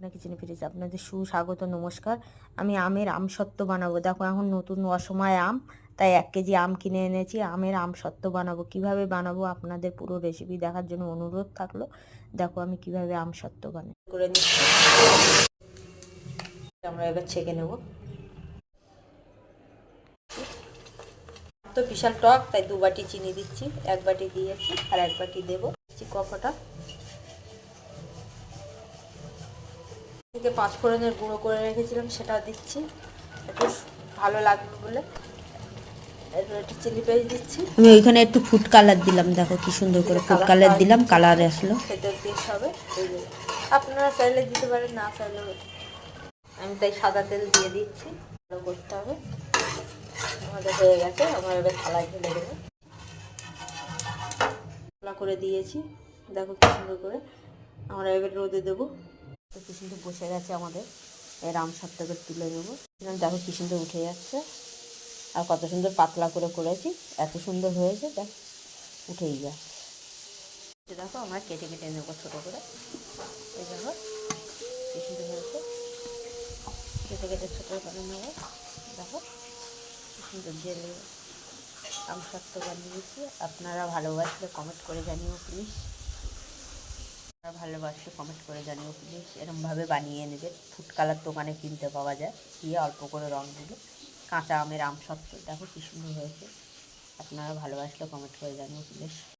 রান্না কিচেনে ফিরেছি আপনাদের সুস্বাগত নমস্কার। আমি আমের আমসত্ত্ব বানাবো। দেখো এখন নতুন অসময়ে আম, তাই 1 কেজি আম কিনে এনেছি। আমের আমসত্ত্ব বানাবো। কিভাবে বানাবো আপনাদের পুরো রেসিপি দেখার জন্য অনুরোধ থাকলো। দেখো আমি কিভাবে আমসত্ত্ব বানাই করে নিচ্ছি। আমরা এবার ছেঁকে নেব। তো বিশাল টক, তাই 2 বাটি চিনি দিচ্ছি। 1 বাটি দিয়েছি আর 1 বাটি দেবো। কফটা থেকে 5 ফোড়নের গুঁড়ো করে রেখেছিলাম, সেটা দিচ্ছি একটু ভালো লাগবে বলে। একটু চিলি পেস্ট দিচ্ছি। আমি ওইখানে একটু ফুড কালার দিলাম, দেখো কি সুন্দর করে ফুড কালার দিলাম, কালার আসলো। খেতে টেস্ট হবে। আপনারা চাইলে দিতে পারেন, না চাইলে আমি তাই সাদা তেল দিয়ে দিচ্ছি। ভালো করতে হবে। আমাদের হয়ে গেছে, আমার এবার থালায় ঢেলে দেবো। থালা করে দিয়েছি, দেখো কি সুন্দর করে। আমরা এবার রোদে দেবো। কি সুন্দর বসে গেছে আমাদের। এর আমসত্ত্বকে তুলে নেবো। দেখো কি সুন্দর উঠে যাচ্ছে, আর কত সুন্দর পাতলা করে করেছি, এত সুন্দর হয়েছে। দেখ উঠেই যাচ্ছে। দেখো আমরা কেটে কেটে নেবো ছোটো করে। এই দেখো কি সুন্দর হয়েছে, কেটে কেটে ছোটো করে নেবো। দেখো কি সুন্দর জেলে আমসত্ত্ব বানিয়েছি। আপনারা ভালোবাসলে কমেন্ট করে জানিও প্লিজ। ভালোবাসলে কমেন্ট করে জানিও প্লিজ। এরকমভাবে বানিয়ে নেবে। ফুড কালার দোকানে কিনতে পাওয়া যায়, দিয়ে অল্প করে রঙ দিলে। কাঁচা আমের আমসত্ত্ব দেখো কি সুন্দর হয়েছে। আপনারা ভালোবাসলে কমেন্ট করে জানিও প্লিজ।